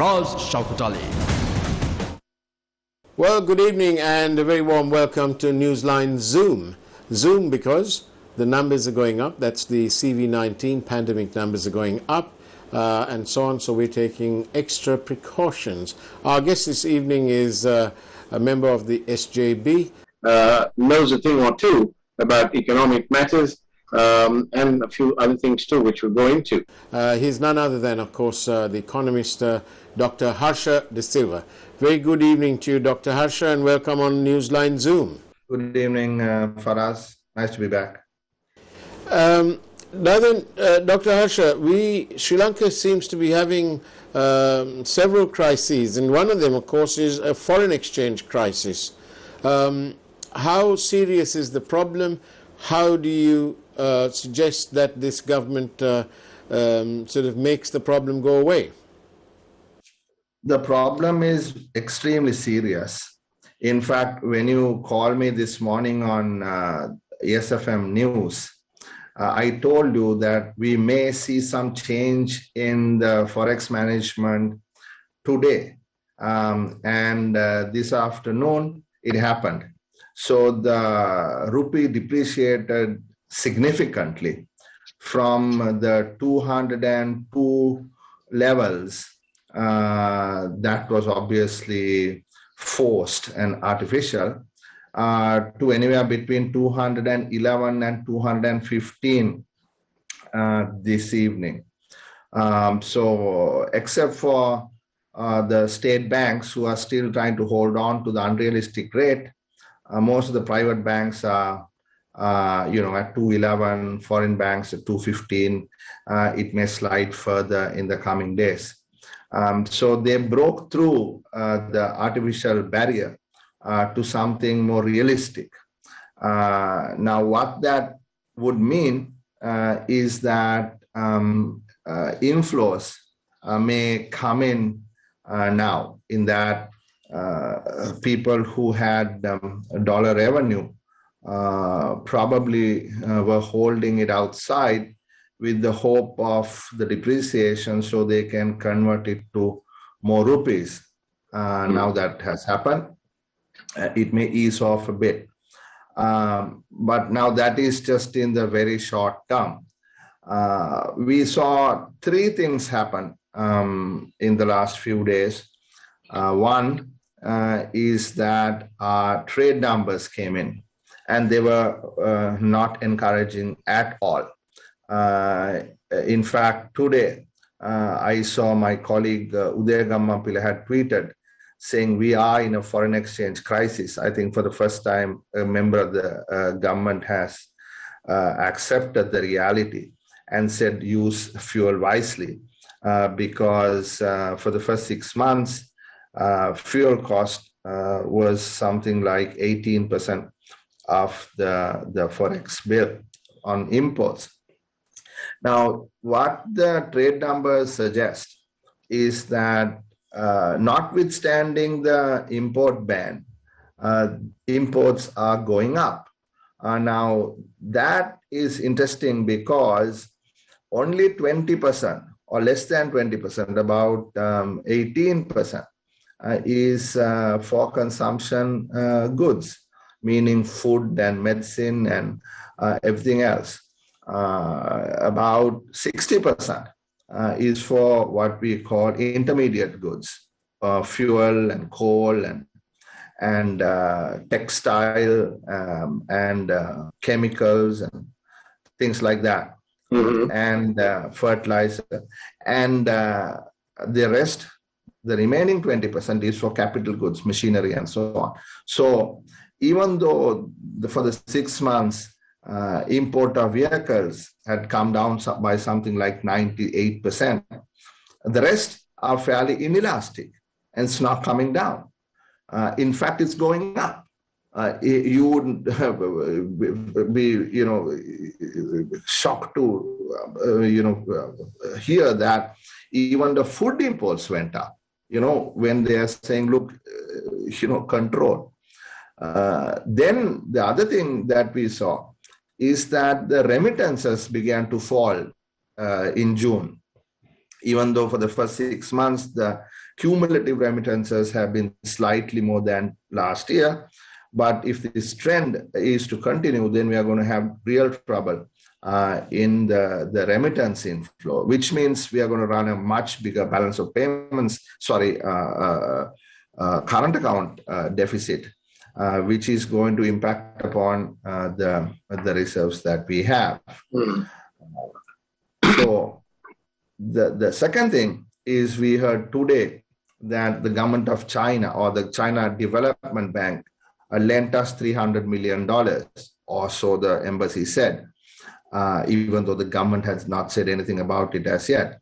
Faraz Shaukatali. Well, good evening and a very warm welcome to Newsline Zoom. Zoom because the numbers are going up. That's the CV-19 pandemic numbers are going up and so on. So we're taking extra precautions. Our guest this evening is a member of the SJB. Knows a thing or two about economic matters and a few other things too, which we'll go into. He's none other than, of course, the economist Dr. Harsha de Silva. Very good evening to you, Dr. Harsha, and welcome on Newsline Zoom. Good evening, Faraz. Nice to be back. Now then, Dr. Harsha, Sri Lanka seems to be having several crises, and one of them, of course, is a foreign exchange crisis. How serious is the problem? How do you suggest that this government sort of makes the problem go away? The problem is extremely serious. In fact, when you called me this morning on SFM News, I told you that we may see some change in the forex management today. And this afternoon, it happened. So the rupee depreciated significantly from the 202 levels. That was obviously forced and artificial, to anywhere between 211 and 215 this evening. So except for the state banks who are still trying to hold on to the unrealistic rate, most of the private banks are at 211, foreign banks at 215. It may slide further in the coming days. So they broke through the artificial barrier to something more realistic. Now, what that would mean is that inflows may come in now, in that people who had dollar revenue probably were holding it outside with the hope of the depreciation so they can convert it to more rupees. Now that has happened, it may ease off a bit. But now that is just in the very short term. We saw three things happen in the last few days. One is that our trade numbers came in, and they were not encouraging at all. In fact, today, I saw my colleague Uday Gammampila had tweeted saying we are in a foreign exchange crisis. I think for the first time, a member of the government has accepted the reality and said use fuel wisely, because for the first 6 months, fuel cost was something like 18% of the forex bill on imports. Now, what the trade numbers suggest is that notwithstanding the import ban, imports are going up. Now, that is interesting because only 20% or less than 20%, about 18%, is for consumption goods, meaning food and medicine and everything else. About 60% is for what we call intermediate goods, fuel and coal and textile and chemicals and things like that, and fertilizer. And the rest, the remaining 20% is for capital goods, machinery and so on. So even though for the 6 months, import of vehicles had come down by something like 98%. The rest are fairly inelastic, and it's not coming down. In fact, it's going up. You wouldn't be, shocked to, hear that even the food imports went up. When they are saying, look, control. Then the other thing that we saw is that the remittances began to fall in June. Even though for the first 6 months, the cumulative remittances have been slightly more than last year. But if this trend is to continue, then we are going to have real trouble in the remittance inflow, which means we are going to run a much bigger balance of payments, current account deficit, which is going to impact upon the reserves that we have. So the second thing is, we heard today that the government of China, or the China Development Bank, lent us $300 million, or so the embassy said, even though the government has not said anything about it as yet.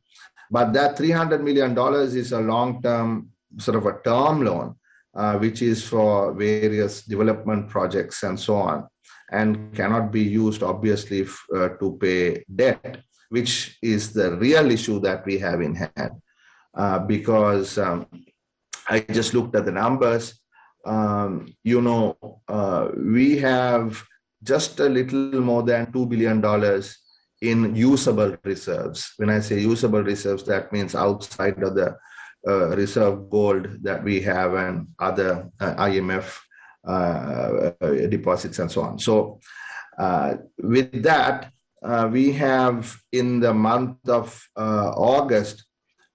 But that $300 million is a long-term, sort of a term loan, which is for various development projects and so on, and cannot be used, obviously, to pay debt, which is the real issue that we have in hand. Because I just looked at the numbers. We have just a little more than $2 billion in usable reserves. When I say usable reserves, that means outside of the reserve gold that we have and other IMF deposits and so on. So with that, we have, in the month of August,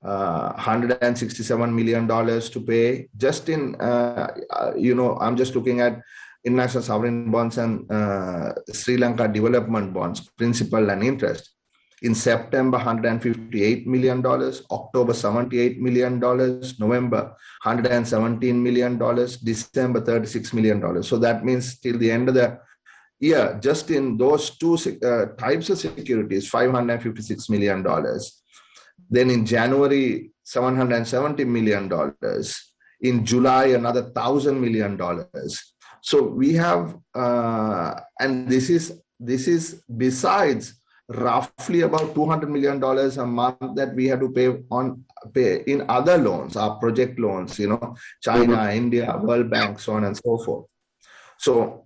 $167 million to pay just in, I'm just looking at international sovereign bonds and Sri Lanka development bonds, principal and interest. In September, $158 million, October, $78 million, November, $117 million, December, $36 million. So that means till the end of the year, just in those two types of securities, $556 million. Then in January, $770 million. In July, another $1,000 million. So we have, and this is besides roughly about $200 million a month that we have to pay in other loans, our project loans, China, India, World Bank, so on and so forth. So,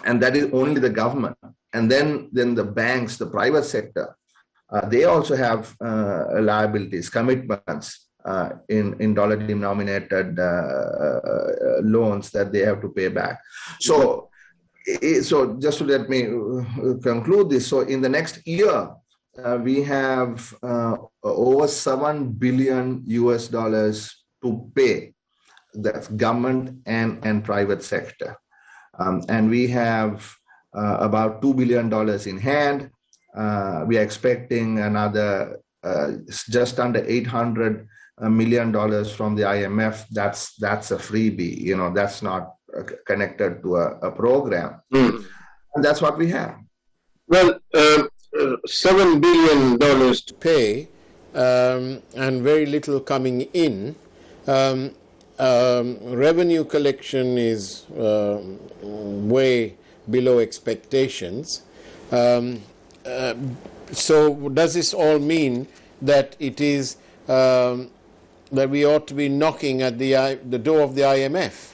and that is only the government. And then the banks, the private sector, they also have liabilities, commitments in dollar-denominated loans that they have to pay back. So just to let me conclude this. So in the next year, we have over $7 billion to pay the government and private sector. And we have about $2 billion in hand. We are expecting another just under $800 million from the IMF. That's a freebie, that's not connected to a program. And that's what we have. Well, $7 billion to pay and very little coming in. Revenue collection is way below expectations. So does this all mean that it is that we ought to be knocking at the door of the IMF?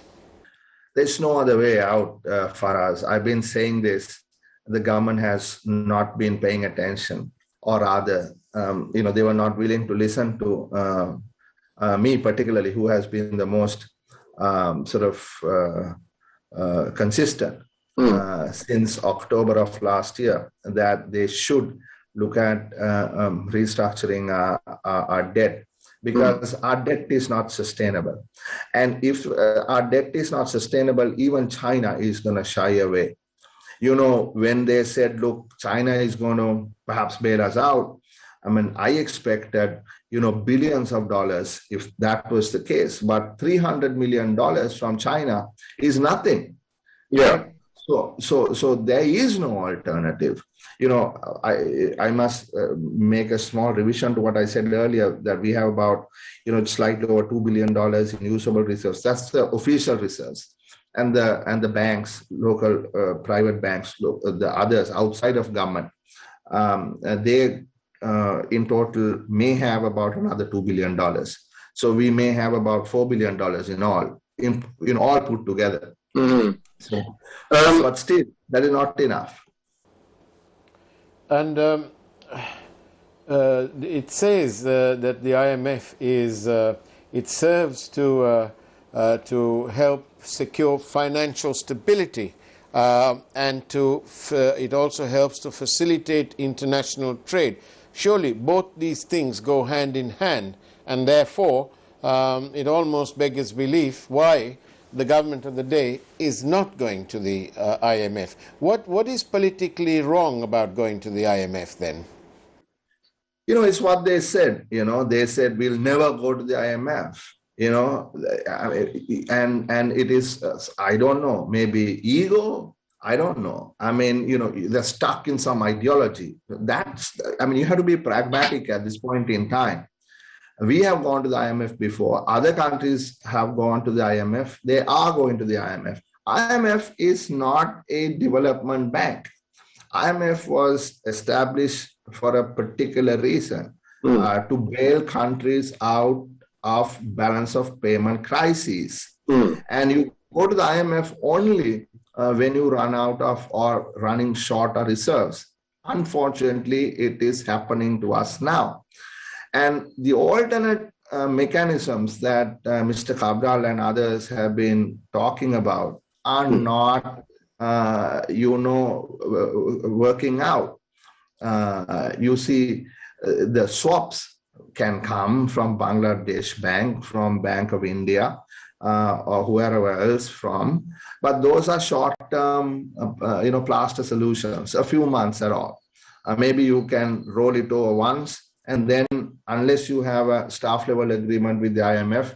There's no other way out, Faraz. I've been saying this. The government has not been paying attention, or rather, they were not willing to listen to me, particularly, who has been the most consistent since October of last year, that they should look at restructuring our debt, because our debt is not sustainable. And if our debt is not sustainable, even China is going to shy away. When they said, look, China is going to perhaps bail us out, I expected, billions of dollars if that was the case. But $300 million from China is nothing. Yeah. So there is no alternative. I must make a small revision to what I said earlier, that we have about, slightly over $2 billion in usable reserves. That's the official reserves. And the banks, local private banks, the others outside of government, they in total may have about another $2 billion. So we may have about $4 billion in all put together. Mm-hmm. So, but still, that is not enough. And it says that the IMF is It serves to help secure financial stability, and it also helps to facilitate international trade. Surely both these things go hand in hand, and therefore it almost beggars belief why the government of the day is not going to the IMF. What is politically wrong about going to the IMF then? It's what they said. They said we'll never go to the IMF. And it is, I don't know, maybe ego. I don't know. They're stuck in some ideology. You have to be pragmatic at this point in time. We have gone to the IMF before. Other countries have gone to the IMF. They are going to the IMF. IMF is not a development bank. IMF was established for a particular reason, to bail countries out of balance of payment crises. And you go to the IMF only when you run out of or running short of reserves. Unfortunately, it is happening to us now. And the alternate mechanisms that Mr. Cabral and others have been talking about are not, working out. You see, the swaps can come from Bangladesh Bank, from Bank of India, or whoever else from, but those are short-term, plaster solutions, a few months at all. Maybe you can roll it over once, and then unless you have a staff level agreement with the IMF,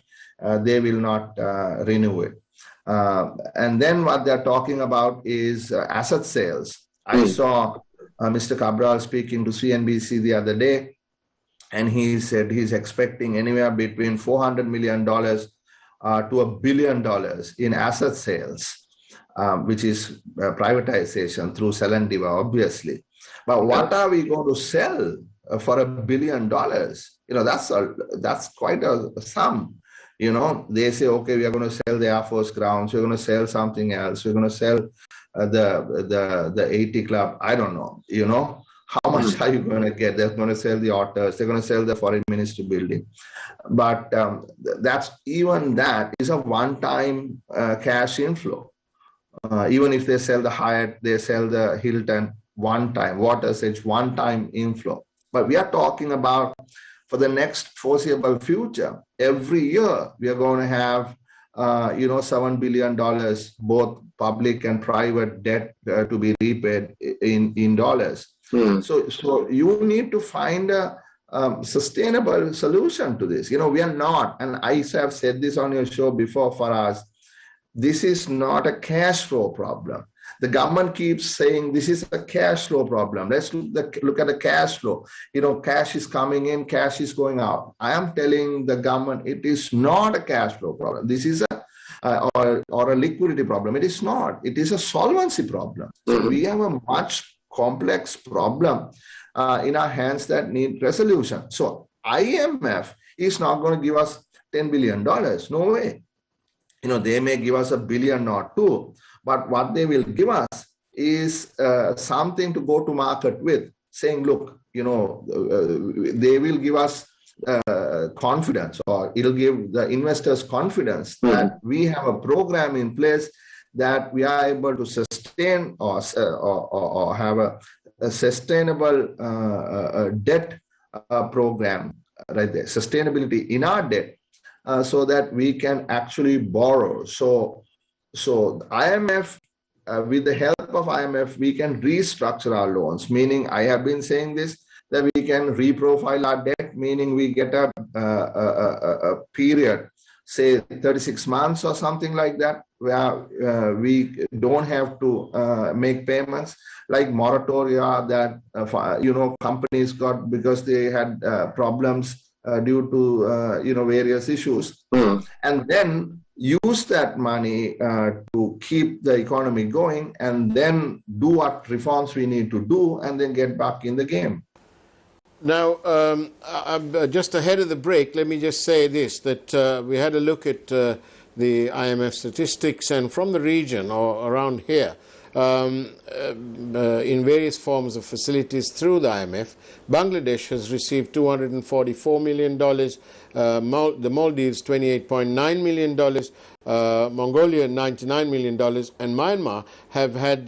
they will not renew it. And then what they're talking about is asset sales. I saw Mr. Cabral speaking to CNBC the other day, and he said he's expecting anywhere between $400 million to $1 billion in asset sales, which is privatization through Selendiva, obviously. But what are we going to sell for $1 billion? That's quite a sum. They say, okay, we are going to sell the Air Force grounds, we're going to sell something else, we're going to sell the 80 Club. I don't know. How much are you going to get? They're going to sell the otters, they're going to sell the foreign ministry building. But that is a one-time cash inflow. Even if they sell the Hyatt, they sell the Hilton, one-time, Water's Edge, one-time inflow. But we are talking about, for the next foreseeable future, every year we are going to have, $7 billion, both public and private debt to be repaid in dollars. So you need to find a sustainable solution to this. We are not, and I have said this on your show before, Faraz, this is not a cash flow problem. The government keeps saying this is a cash flow problem. Let's look at the cash flow. Cash is coming in, cash is going out. I am telling the government it is not a cash flow problem. This is or a liquidity problem. It is not. It is a solvency problem. So we have a much complex problem in our hands that need resolution. So IMF is not going to give us $10 billion. No way. They may give us $1 billion or $2 billion. But what they will give us is something to go to market with, saying, look, they will give us confidence, or it'll give the investors confidence that we have a program in place that we are able to sustain or have a sustainable debt program, right there, sustainability in our debt, so that we can actually borrow. So IMF, with the help of IMF, we can restructure our loans, meaning I have been saying this, that we can reprofile our debt, meaning we get a period, say 36 months or something like that, where we don't have to make payments, like moratoria that companies got because they had problems due to various issues, and then use that money to keep the economy going, and then do what reforms we need to do, and then get back in the game. Now, just ahead of the break, let me just say this, that we had a look at the IMF statistics, and from the region or around here, in various forms of facilities through the IMF. Bangladesh has received $244 million, the Maldives $28.9 million, Mongolia $99 million, and Myanmar have had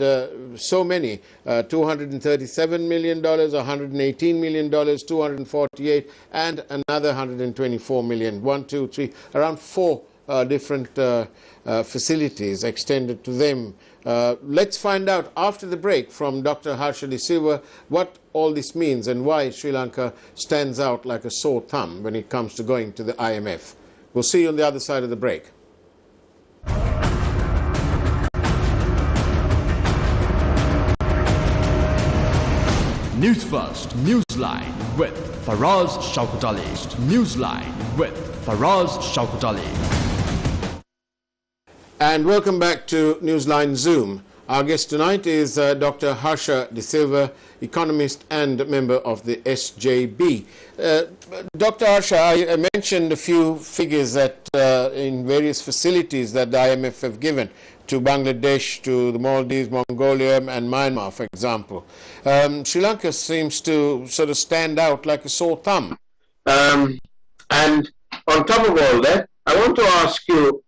so many, $237 million, $118 million, $248, and another $124 million. One, two, three, around four different facilities extended to them. Let's find out after the break from Dr. Harsha de Silva what all this means and why Sri Lanka stands out like a sore thumb when it comes to going to the IMF. We'll see you on the other side of the break. Newsfirst, Newsline with Faraz Shaukutali. Newsline with Faraz Shaukutali. And welcome back to Newsline Zoom. Our guest tonight is Dr. Harsha de Silva, economist and member of the SJB. Dr. Harsha, I mentioned a few figures that in various facilities that the IMF have given to Bangladesh, to the Maldives, Mongolia, and Myanmar, for example. Sri Lanka seems to sort of stand out like a sore thumb. And on top of all that, I want to ask you,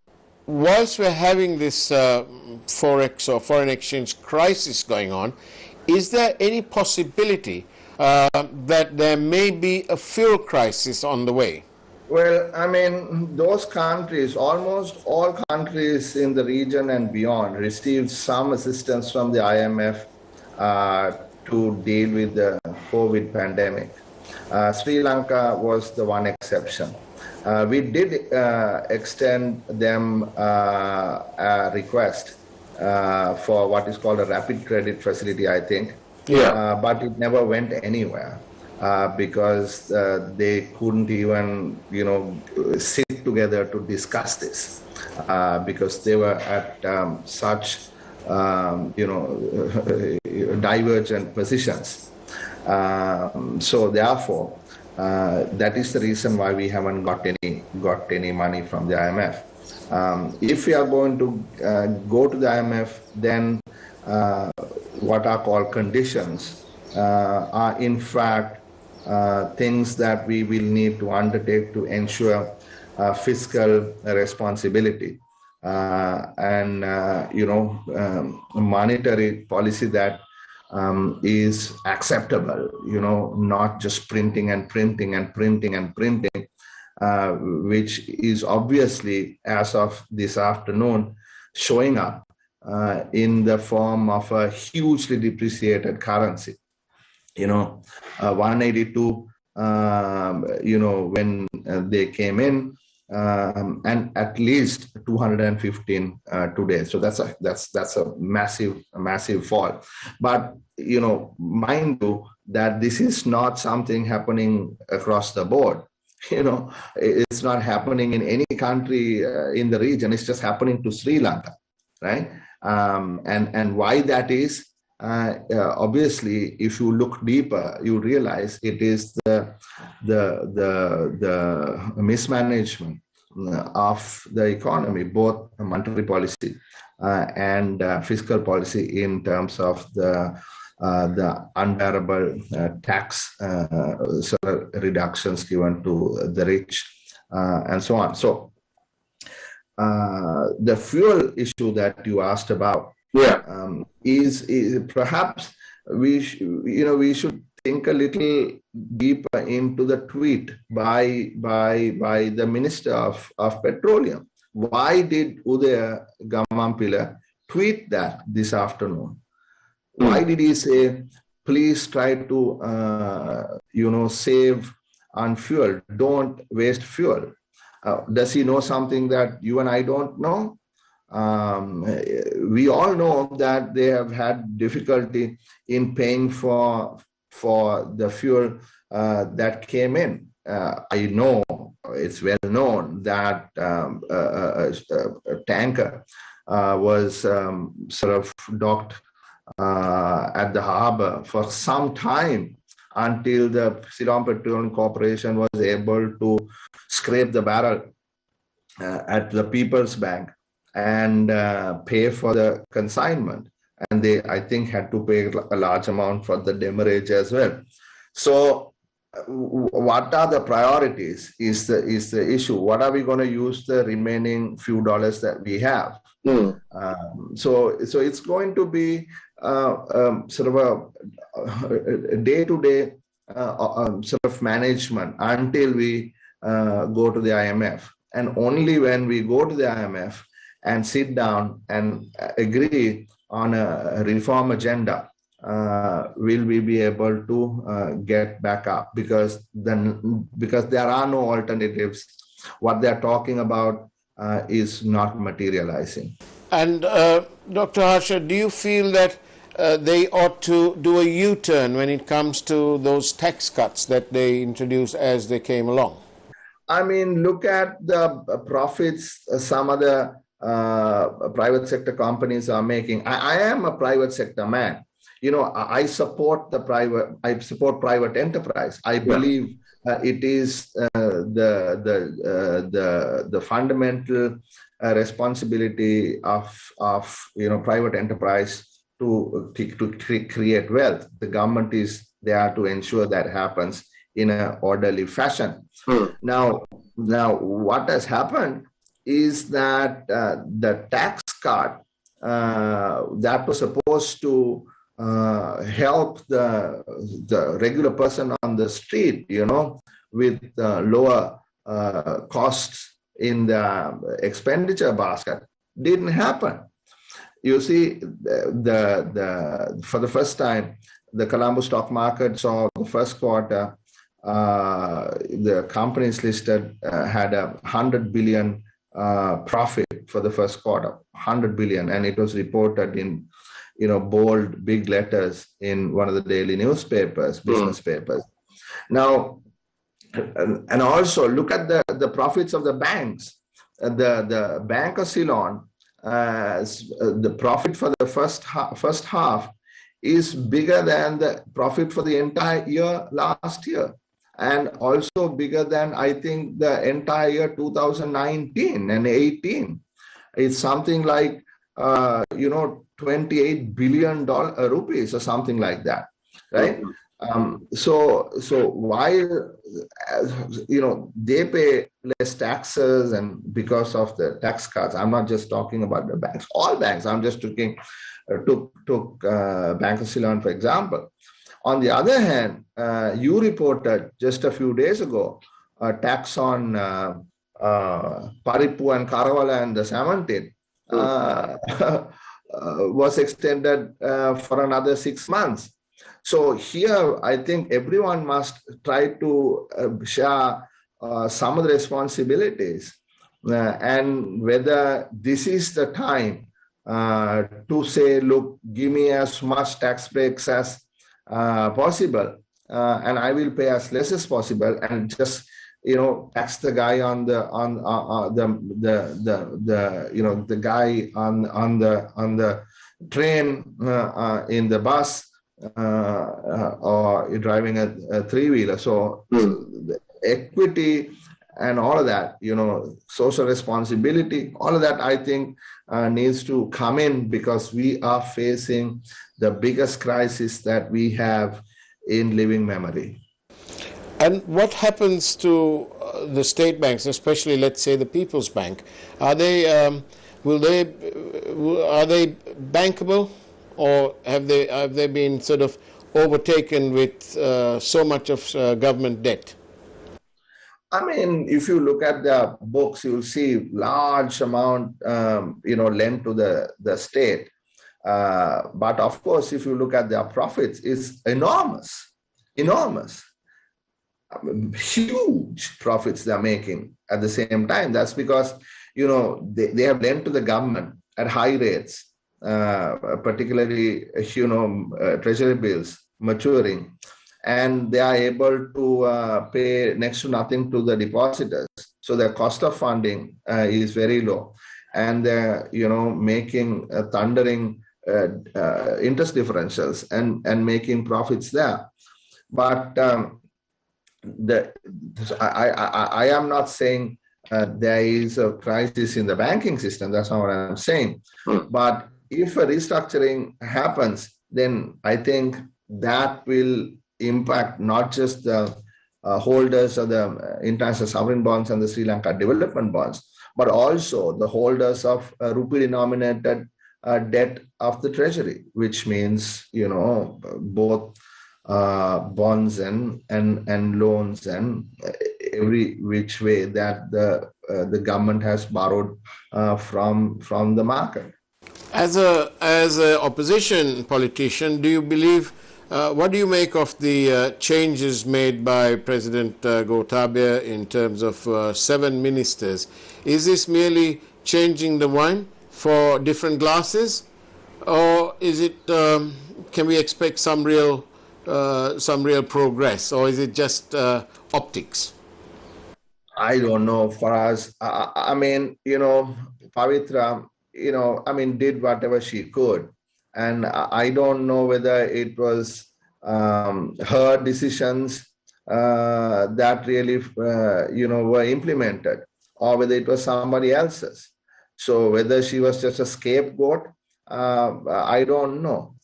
whilst we're having this forex or foreign exchange crisis going on, is there any possibility that there may be a fuel crisis on the way? Well, I mean, those countries, almost all countries in the region and beyond, received some assistance from the IMF to deal with the COVID pandemic. Sri Lanka was the one exception. We did extend them a request for what is called a rapid credit facility, I think. Yeah. But it never went anywhere because they couldn't even, sit together to discuss this because they were at such, divergent positions. So therefore, that is the reason why we haven't got any money from the IMF. If we are going to go to the IMF, then what are called conditions are in fact things that we will need to undertake to ensure fiscal responsibility and monetary policy that is acceptable, not just printing and printing and printing and printing, which is obviously, as of this afternoon, showing up in the form of a hugely depreciated currency. 182, when they came in, and at least 215 today. So that's a massive fall. But mind you that this is not something happening across the board. It's not happening in any country in the region. It's just happening to Sri Lanka, right? And why that is, obviously, if you look deeper, you realize it is the mismanagement of the economy, both monetary policy and fiscal policy, in terms of the unbearable tax reductions given to the rich and so on. So the fuel issue that you asked about, is perhaps we should think a little deeper into the tweet by the Minister of Petroleum. Why did Udaya Gamampila tweet that this afternoon? Why did he say, please try to save on fuel, don't waste fuel? Does he know something that you and I don't know? We all know that they have had difficulty in paying for the fuel that came in. I know, it's well known that a tanker was sort of docked at the harbor for some time until the Ceylon Petroleum Corporation was able to scrape the barrel at the People's Bank and pay for the consignment. and they, I think, had to pay a large amount for the demurrage as well. So what are the priorities is the issue. What are we going to use the remaining few dollars that we have? So it's going to be sort of a day-to-day sort of management until we go to the IMF. And only when we go to the IMF and sit down and agree on a reform agenda, will we be able to get back up, because there are no alternatives. What they're talking about is not materializing. And Dr. Harsha, do you feel that they ought to do a U-turn when it comes to those tax cuts that they introduced as they came along? I mean, look at the profits some of the private sector companies are making. I am a private sector man. You know, I support private enterprise. I believe it is the fundamental responsibility of private enterprise to create wealth. The government is there to ensure that happens in an orderly fashion. Now, what has happened is that the tax cut that was supposed to help the regular person on the street, with lower costs in the expenditure basket, didn't happen. You see, for the first time, the Colombo stock market saw the first quarter, the companies listed had a 100 billion profit for the first quarter, 100 billion, and it was reported in bold, big letters in one of the daily newspapers, business papers. Now, and also look at the profits of the banks. The Bank of Ceylon, the profit for the first half is bigger than the profit for the entire year last year, and also bigger than, I think, the entire year 2019 and 18. It's something like 28 billion rupees or something like that, right? So while they pay less taxes, and because of the tax cuts, I'm not just talking about the banks, all banks. I'm just took Bank of Ceylon for example. On the other hand, you reported just a few days ago a tax on Paripu and Karavala and the salmon tin was extended for another 6 months. So here, I think everyone must try to share some of the responsibilities, and whether this is the time to say, look, give me as much tax breaks as possible, and I will pay as less as possible, and just tax the guy on the guy on the train, in the bus, or driving a three-wheeler. So the equity and all of that, social responsibility, all of that, I think needs to come in, because we are facing the biggest crisis that we have in living memory. And what happens to the state banks, especially, let's say, the People's Bank? Are they bankable, or have they been sort of overtaken with so much of government debt? I mean, if you look at the books, you'll see large amount, lent to the state. But of course, if you look at their profits, it's enormous. Huge profits they're making at the same time. That's because, they have lent to the government at high rates, particularly, treasury bills maturing, and they are able to pay next to nothing to the depositors. So their cost of funding is very low, and they're, making thundering interest differentials and making profits there. But I am not saying there is a crisis in the banking system. That's not what I'm saying. But if a restructuring happens, then I think that will impact not just the holders of the international sovereign bonds and the Sri Lanka development bonds, but also the holders of rupee-denominated debt of the treasury, which means, both bonds and loans and every which way that the government has borrowed from the market. As a opposition politician, do you believe, what do you make of the changes made by President Gotabaya in terms of 7 ministers? Is this merely changing the wine for different glasses, or is it? Can we expect some real progress, or is it just optics? I don't know. Faraz, I mean, Pavitra, did whatever she could. And I don't know whether it was her decisions that really, were implemented, or whether it was somebody else's. So whether she was just a scapegoat, I don't know.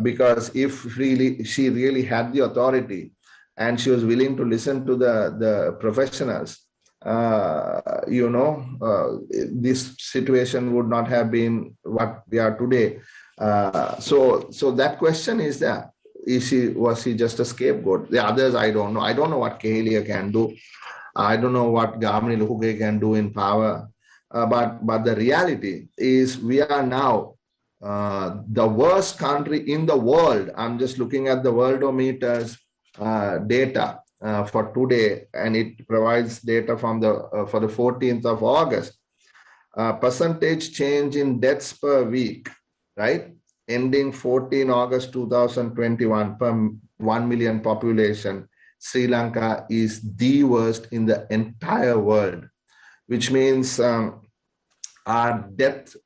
Because if really she really had the authority and she was willing to listen to the professionals, this situation would not have been what we are today. So that question is there. Was she just a scapegoat? The others, I don't know. I don't know what Kehelia can do. I don't know what Gamini Lukuge can do in power. But the reality is we are now the worst country in the world. I'm just looking at the Worldometer's data for today, and it provides data from for the 14th of August. Percentage change in deaths per week, right? Ending 14 August 2021 per 1 million population, Sri Lanka is the worst in the entire world, which means our death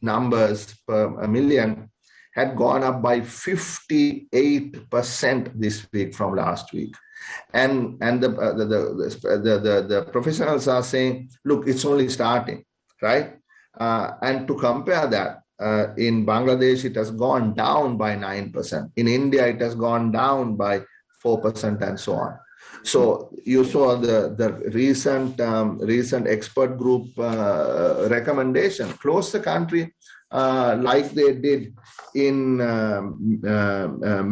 numbers per million had gone up by 58% this week from last week. And the professionals are saying, look, it's only starting, right? And to compare that, in Bangladesh, it has gone down by 9%. In India, it has gone down by 4% and so on. So you saw the recent expert group recommendation, close the country like they did in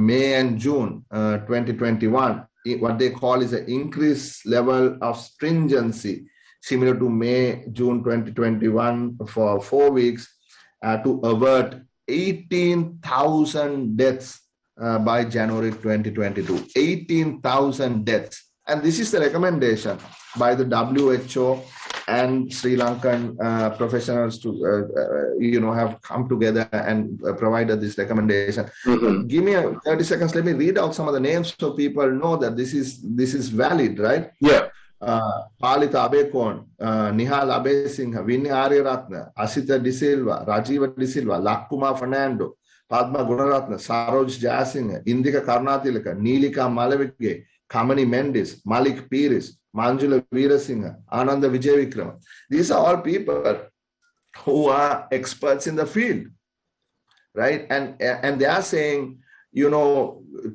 May and June 2021. What they call is an increased level of stringency, similar to May, June 2021 for 4 weeks, to avert 18,000 deaths by January 2022. 18,000 deaths. And this is the recommendation by the WHO and Sri Lankan professionals to, have come together and provided this recommendation. Mm-hmm. Give me 30 seconds. Let me read out some of the names so people know that this is valid, right? Yeah. Palita Abekon, Nihal Abesingha, Vinny Aryaratna, Asita De Silva, Rajiva De Silva, Lakuma Fernando, Padma Gunaratna, Saroj Jayasinghe, Indika Karnatilaka, Neelika Malavike, Kamani Mendis, Malik Piris, Manjula Veerasinghe, Ananda Vijayavikrama. These are all people who are experts in the field, right? And they are saying,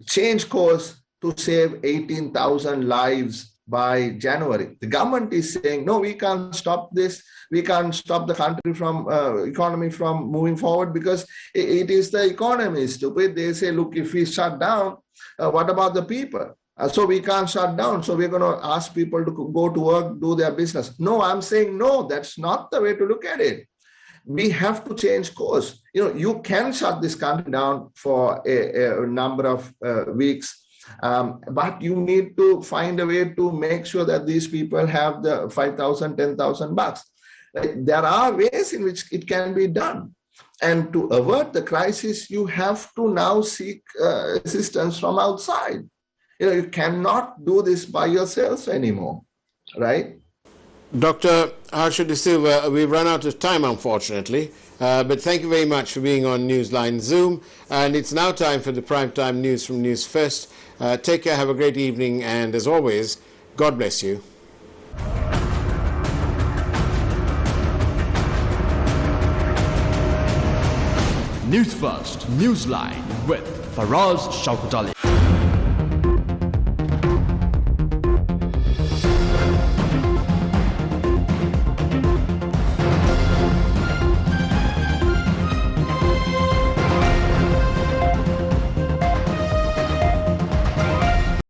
change course to save 18,000 lives by January. The government is saying, no, we can't stop this. We can't stop the country from economy from moving forward because it is the economy is stupid. They say, look, if we shut down, what about the people? So we can't shut down. So we're going to ask people to go to work, do their business. No, I'm saying, no, that's not the way to look at it. We have to change course. You can shut this country down for a number of weeks. But you need to find a way to make sure that these people have the 5,000, 10,000 bucks. Right? There are ways in which it can be done. And to avert the crisis, you have to now seek assistance from outside. You cannot do this by yourself anymore, right? Dr. Harsha de Silva, we've run out of time, unfortunately, but thank you very much for being on Newsline Zoom. And it's now time for the primetime news from News First. Take care, have a great evening, and as always, God bless you. News First Newsline with Faraz Shaukut Ali.